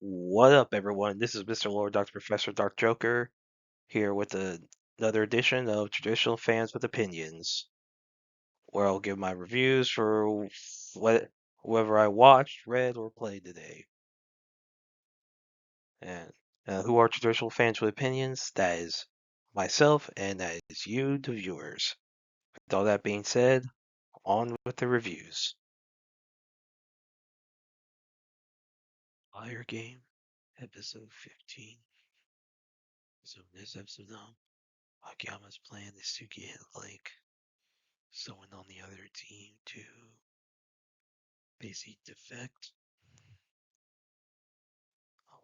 What up, everyone? This is Mr. Lord, Dr. Professor, Dark Joker, here with another edition of Traditional Fans with Opinions, where I'll give my reviews for whoever I watched, read, or played today. And who are Traditional Fans with Opinions? That is myself, and that is you, the viewers. With all that being said, on with the reviews. Fire Game, Episode 15. So in this episode, Akiyama's plan is to get, someone on the other team to basically defect.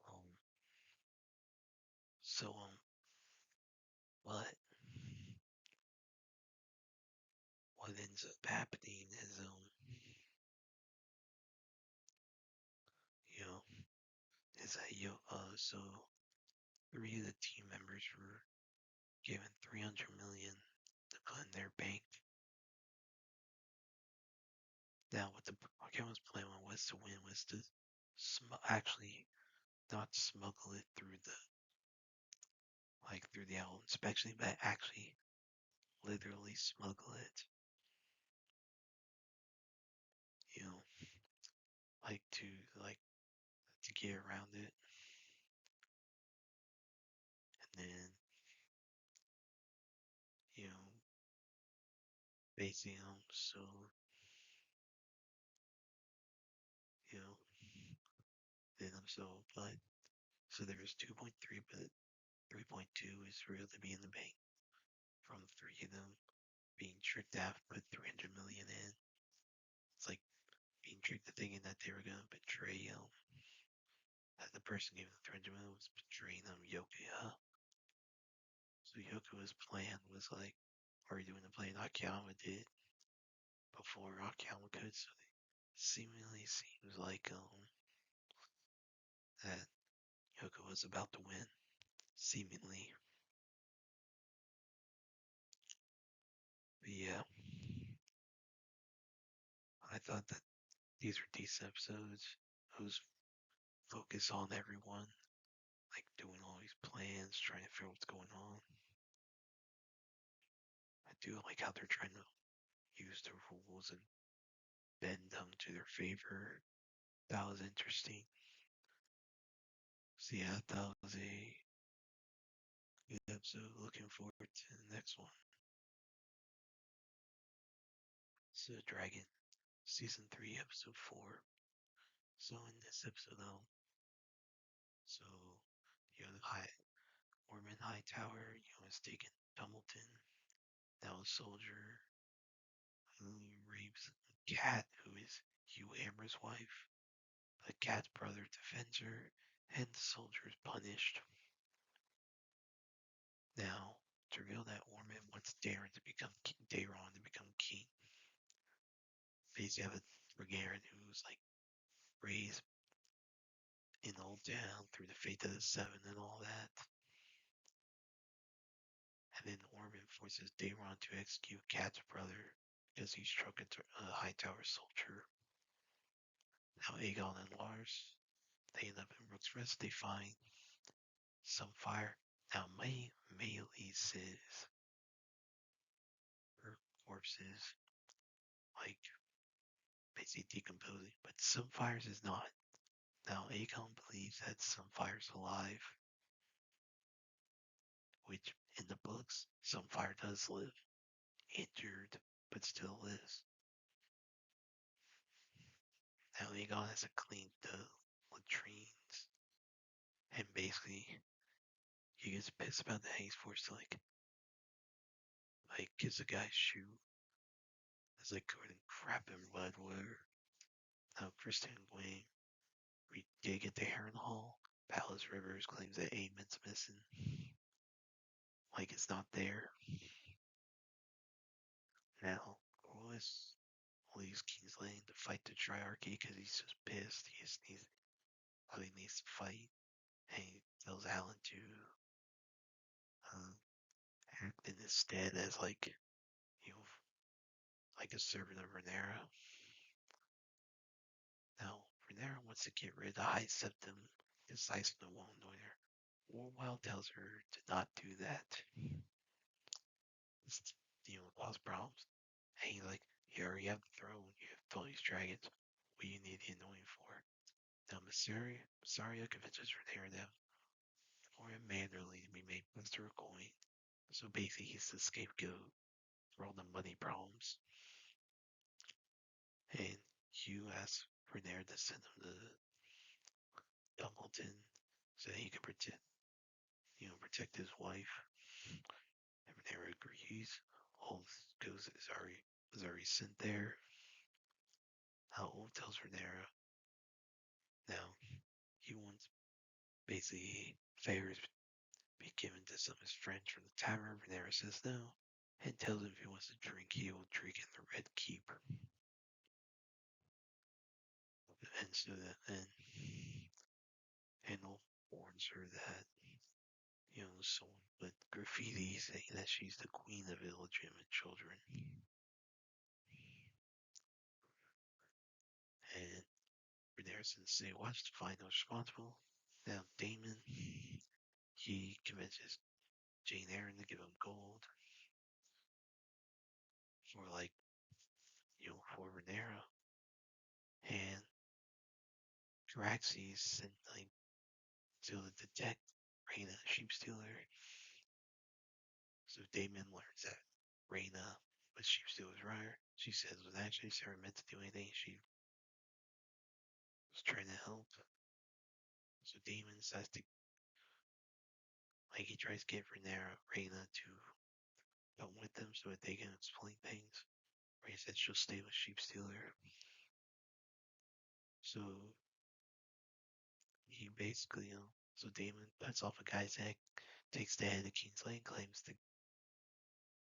Um, so, what what ends up happening is, you know, is that so three of the team members were given 300 million to put in their bank. Now, what the Pokemon plan was to win was to actually not smuggle it through the owl inspection, but actually literally smuggle it. You know, like to like to get around it, and then you know, basically, so you know, then so there was 2.3, but 3.2 is real to be in the bank from three of them being tricked out, put 300 million in. It's like being tricked to thinking that they were gonna betray that the person gave them 300 million was betraying them, Yokuya. So Yokuya's plan was like, are you doing the plan Akiyama did before Akiyama could? So it seemingly seems like that Yoko was about to win, seemingly. But yeah, I thought that these were decent episodes. It was focused on everyone, like doing all these plans, trying to figure out what's going on. I do like how they're trying to use the rules and bend them to their favor. That was interesting. So yeah, that was a good episode. Looking forward to the next one. So Dragon, Season 3, Episode 4. So in this episode, so the Ormond Hightower, is taking Dumbledon, now a soldier who rapes a cat who is Hugh Amber's wife. The cat's brother defends her, and the soldier is punished. Now, to reveal that Ormond wants Daron to become king. Basically, have a Targaryen who's raised in Old Town through the Fate of the Seven and all that. And then Ormond forces Daron to execute Cat's brother because he struck a Hightower soldier. Now Aegon and Lars, they end up in Rook's Rest. They find some fire. Now Mayli's her corpse is basically decomposing, but Sunfire's is not. Now Aegon believes that Sunfire's alive, which in the books Sunfire does live, injured but still lives. Now Aegon has to clean the latrines, and basically he gets pissed about that. He's forced to gives a guy's shoe. It's covered in crap and blood. Where now Kristen and Gwen dig at the Heron Hall. Palace Rivers claims that Aemon's missing. It's not there. Now Corlys leaves King's Landing to fight the Triarchy because he's just pissed. He needs to fight. And he tells Alan to act in his stead as a servant of Rhaenyra. Now Rhaenyra wants to get rid of the High Septon decides no one annoy her. Wild tells her to not do that. It's, cause problems. And he's like, you already have the throne, you have all these dragons. What do you need the annoying for? Now Massaria convinces Rhaenyra that for him mannerly to be made master of coin. So basically he's the scapegoat for all the money problems. And Hugh asks Rhaenyra to send him to Dumbledon so that he can protect his wife. And Rhaenyra agrees. All goes is already sent there. Wolf tells Rhaenyra now he wants basically favors be given to some of his friends from the tavern. Rhaenyra says no, and tells him if he wants to drink, he will drink in the Red Keep. And so and Wolf warns her that someone with graffiti saying that she's the queen of illegitimate children. And Rhaenyra says they watch to find those responsible. Now Daemon, he convinces Jane Eyre to give him gold for for Rhaenyra. And Caraxes and to detect Rhaena, sheep stealer. So Daemon learns that Rhaena was sheep stealer's rider. She says was actually never meant to do anything. She was trying to help. So Daemon decides to he tries to get Rhaena to come with them so that they can explain things. Rhaena said she'll stay with sheep stealer. So he basically so Daemon cuts off a guy's head, takes the head to Kingsley, and claims the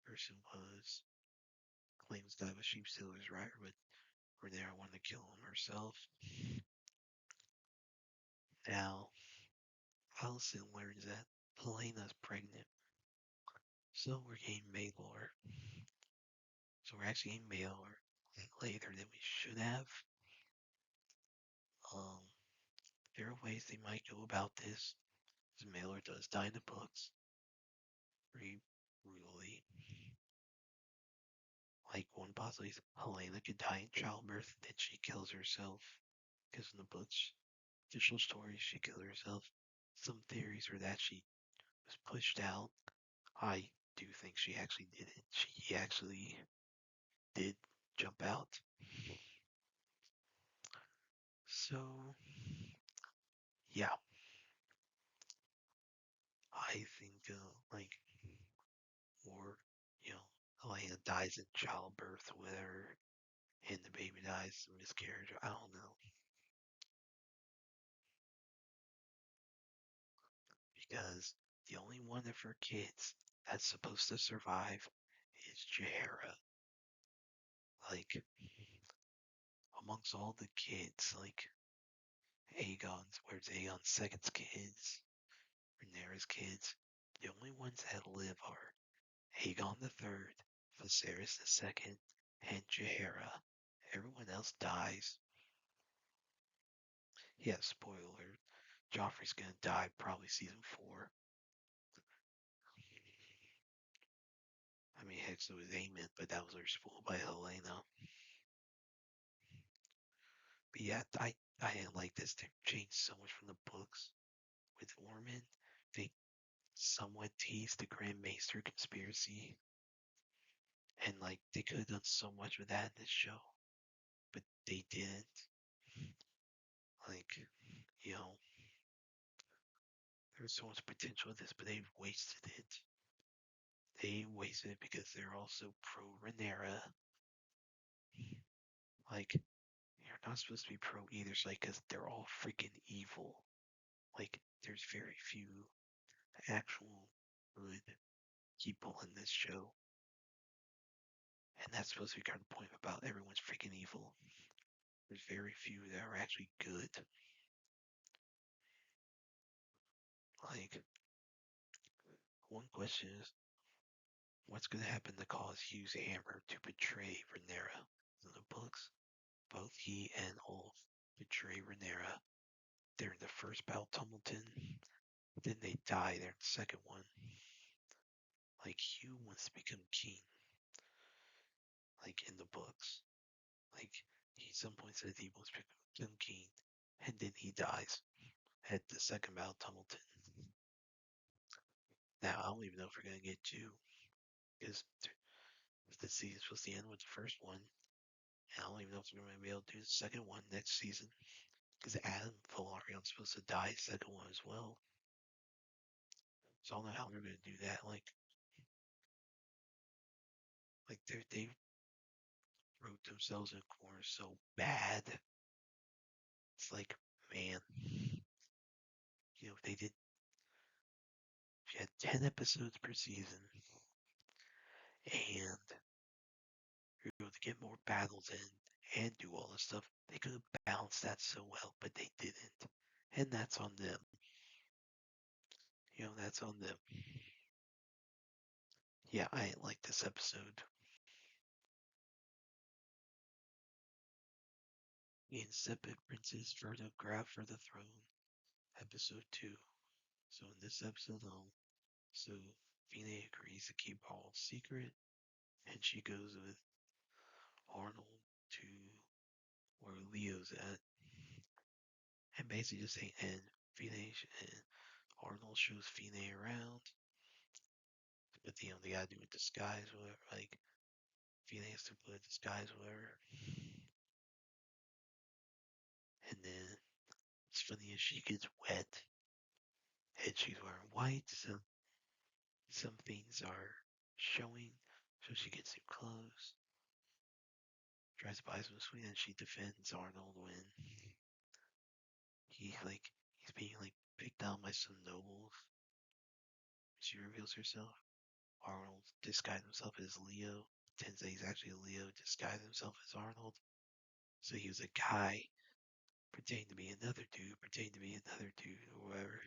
person claims that was sheep stealer's rider, but Rhaenyra wanted to kill him herself. Now, Alicent learns that Helena's pregnant. So we're getting Maelor. So we're actually getting Maelor later than we should have. There are ways they might go about this. Because Maelor does die in the books. Pretty brutally. One possibility is Helena could die in childbirth, then she kills herself. Because in the books, official stories, she killed herself. Some theories are that she was pushed out. I do think she actually did it. She actually did jump out. So, yeah. I think, or, Helena dies in childbirth, whether, and the baby dies of miscarriage. I don't know. Because the only one of her kids that's supposed to survive is Jaehaera. Amongst all the kids, where's Aegon's second kids, Rhaenyra's kids, the only ones that live are Aegon the Third, Viserys the Second, and Jaehaera. Everyone else dies. Yeah, spoiler. Joffrey's gonna die probably season 4. I mean, heck, so was Aemon, but that was spoiled by Helena. But yeah, I didn't like this. They changed so much from the books. With Ormond, they somewhat teased the Grand Maester conspiracy. And they could have done so much with that in this show. But they didn't. Like, there's so much potential with this, but they've wasted it. They wasted it because they're also pro Rhaenyra. You're not supposed to be pro either, because they're all freaking evil. There's very few actual good people in this show. And that's supposed to be kind of the point about everyone's freaking evil. There's very few that are actually good. One question is, what's going to happen to cause Hugh's hammer to betray Rhaenyra? In the books, both he and Ulf betray Rhaenyra. they're in the first battle Tumbleton, then they die. They're in the second one. Like Hugh wants to become king, like in the books. Like he at some point said he wants to become king, and then he dies at the second battle Tumbleton. Now I don't even know if we're gonna get two, because the season's supposed to end with the first one, and I don't even know if we're gonna be able to do the second one next season. Because Adam Velarion's supposed to die second one as well. So I don't know how they're gonna do that. Like they wrote themselves in a corner so bad. It's like, man, if they did, if you had 10 episodes per season, and you're able to get more battles in and do all this stuff, they could have balanced that so well, but they didn't. And that's on them. That's on them. Yeah, I didn't like this episode. The Insipid Princess Furtive grab for the throne, episode 2. So in this episode so Fina agrees to keep all secret, and she goes with Arnold to where Leo's at, and basically just saying, and Fina and Arnold shows Fina around, but they gotta do a disguise, whatever. Like Fina has to put a disguise, whatever. And then it's funny as she gets wet, and she's wearing white, so some things are showing, so she gets new clothes. Tries to buy some sweet, and she defends Arnold when he's being picked on by some nobles. She reveals herself. Arnold disguised himself as Leo. Turns out he's actually Leo, disguised himself as Arnold. So he was a guy pretending to be another dude, pretending to be another dude, or whatever.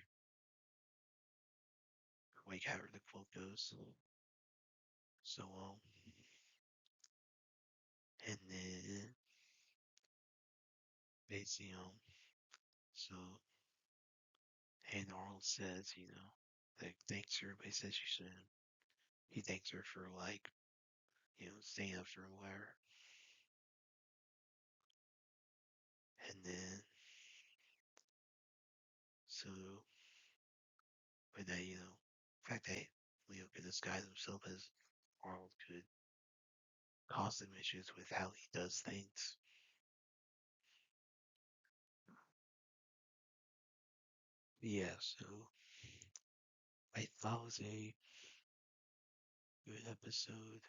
Like however the quote goes. So and then basically so and Arnold says, like thanks her, but he says she shouldn't. He thanks her for staying up for a while. And then so but that, the fact that Leo could disguise himself as Arnold could cause him issues with how he does things. Yeah, so I thought it was a good episode.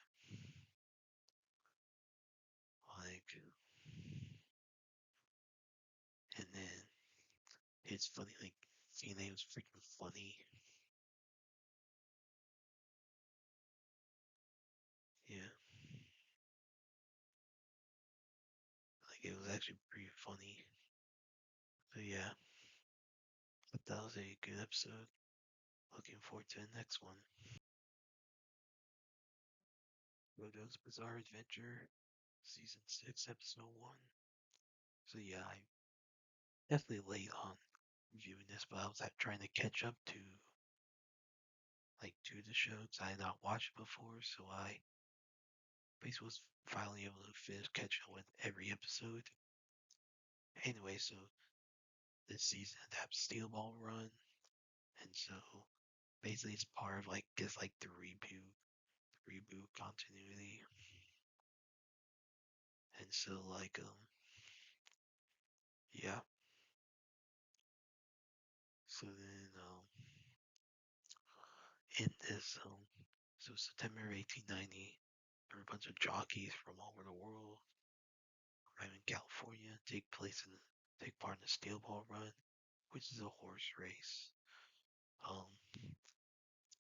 Like, and then it's funny, like, CNA was freaking funny. Yeah, like, it was actually pretty funny. So, yeah, but that was a good episode. Looking forward to the next one. JoJo's Bizarre Adventure, Season 6, Episode 1. So, yeah, I definitely late on reviewing this, but I was trying to catch up to the show because I had not watched it before, so I basically was finally able to finish catching up with every episode. Anyway, so this season that Steel Ball run, and so basically it's part of the reboot continuity, and so yeah. So then in this so September 1890, there were a bunch of jockeys from all over the world arrive in California, take part in the Steel Ball run, which is a horse race.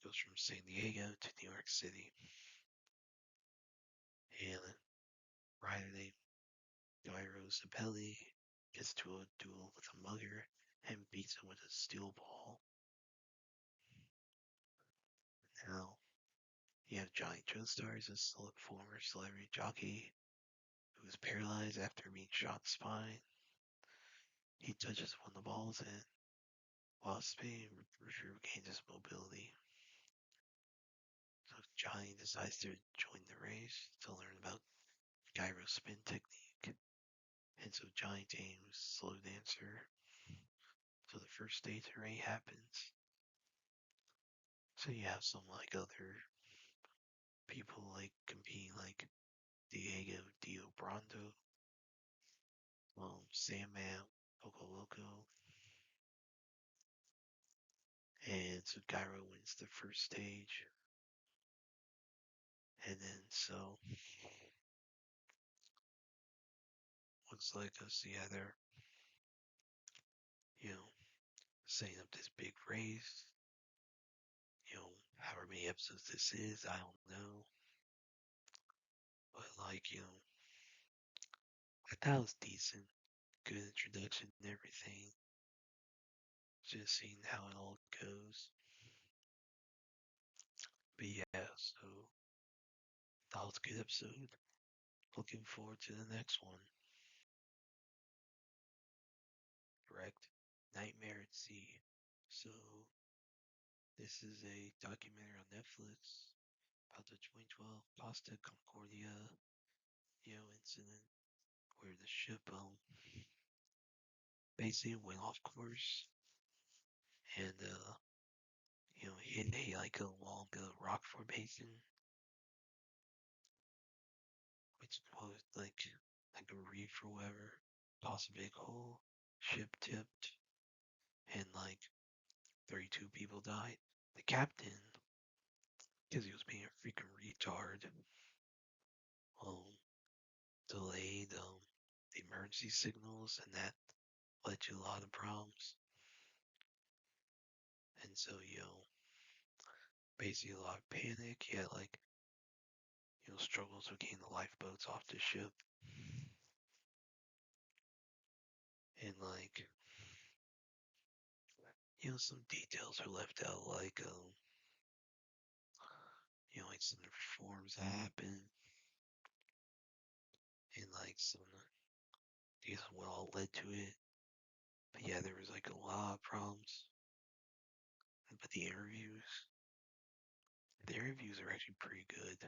Goes from San Diego to New York City, and a rider named Gyro Zapelli gets to a duel with a mugger and beats him with a steel ball. Now, you have Johnny Joestar, a former celebrity jockey who was paralyzed after being shot in the spine. He touches one of the balls and while spinning, regains his mobility. So Johnny decides to join the race to learn about gyro spin technique. And so Johnny tames Slow Dancer. So the first stage array happens. So you have some like other people like competing like Diego Dio Brando, Sandman, Poco Loco. And so Gyro wins the first stage. And then so looks like us, yeah, they're, you know, setting up this big race. However many episodes this is, I don't know. But like, I thought it was decent. Good introduction and everything. Just seeing how it all goes. But yeah, so that was a good episode. Looking forward to the next one. Correct? Nightmare at Sea. So this is a documentary on Netflix about the 2012 Costa Concordia, incident where the ship basically went off course and hit along a rock formation, which was like a reef or whatever, tossed a big hole, ship tipped, and like 32 people died. The captain, because he was being a freaking retard, um, delayed the emergency signals, and that led to a lot of problems. And so, basically a lot of panic. He had struggles with getting the lifeboats off the ship. And some details are left out, like some reforms that happened, and some these what all led to it. But yeah, there was a lot of problems. But the interviews are actually pretty good.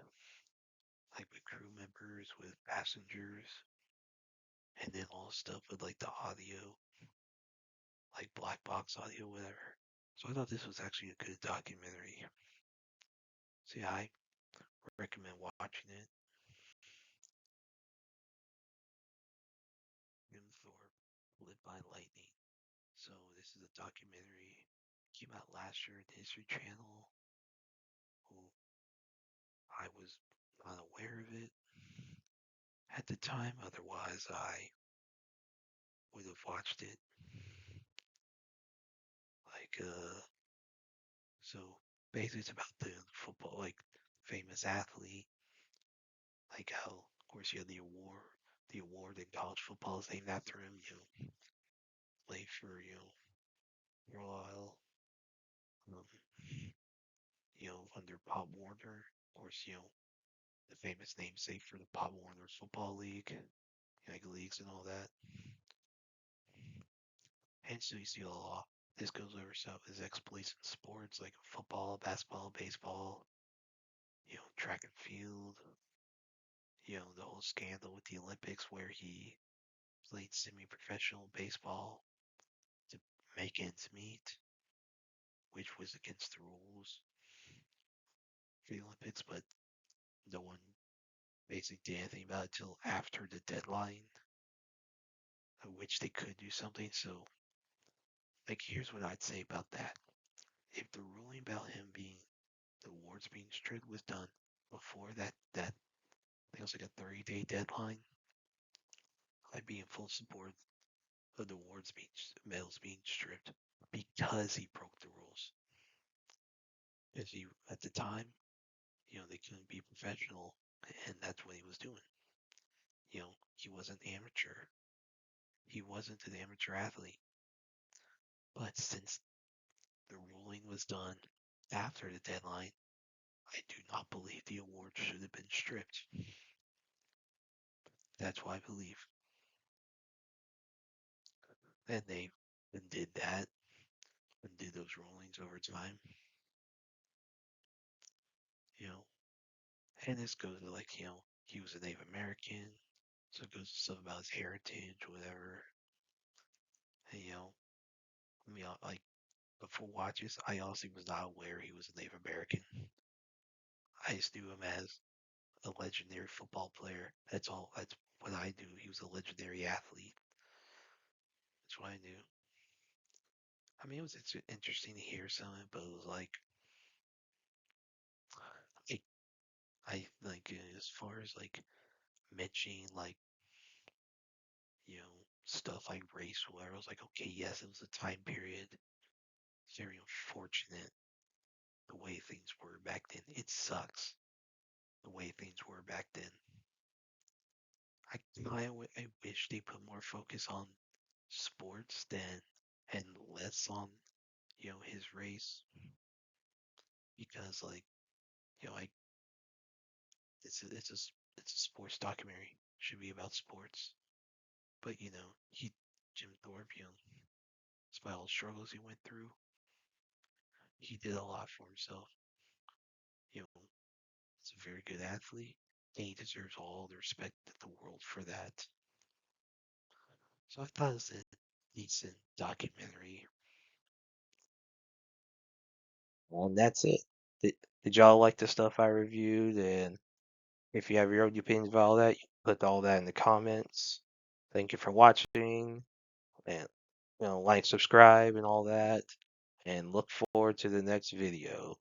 Like with crew members, with passengers, and then all stuff with the audio, like black box audio, whatever. So I thought this was actually a good documentary. So yeah, I recommend watching it. Thorpe, Lit by Lightning. So this is a documentary. Came out last year at the History Channel. Who I was not aware of it at the time. Otherwise, I would have watched it. So basically, it's about the football, famous athlete. How, of course, you had the award. The award in college football is named after him. Played for for a while. Um, under Pop Warner. Of course, the famous namesake for the Pop Warner Football League, leagues and all that. And so you see a lot. This goes over some of his exploits in sports like football, basketball, baseball, track and field. The whole scandal with the Olympics where he played semi-professional baseball to make ends meet, which was against the rules for the Olympics, but no one basically did anything about it till after the deadline, of which they could do something. So, here's what I'd say about that. If the ruling about him being the awards being stripped was done before that I think it was like a 30-day deadline, I'd be in full support of the awards medals being stripped because he broke the rules. Because he at the time, they couldn't be professional, and that's what he was doing. He wasn't amateur. He wasn't an amateur athlete. But since the ruling was done after the deadline, I do not believe the award should have been stripped. That's what I believe. And they did that and did those rulings over time, you know. And this goes to like, he was a Native American, so it goes to stuff about his heritage, whatever. And, like before watches, I honestly was not aware he was a Native American. I just knew him as a legendary football player. That's all. That's what I knew. He was a legendary athlete. That's what I knew. I mean, it was interesting to hear some of it, but it was like, I, I like as far as like mentioning like stuff like race or whatever. I was like, okay, yes, it was a time period. It's very unfortunate the way things were back then. It sucks the way things were back then. I wish they put more focus on sports and less on his race, because like I it's a sports documentary, should be about sports, but he Jim Thorpe, despite all the struggles he went through, he did a lot for himself. you know he's a very good athlete, and he deserves all the respect in the world for that. So I thought it was a decent documentary. And that's it. Did y'all like the stuff I reviewed? And if you have your own opinions about all that, you can put all that in the comments. Thank you for watching, and like, subscribe, and all that. And look forward to the next video.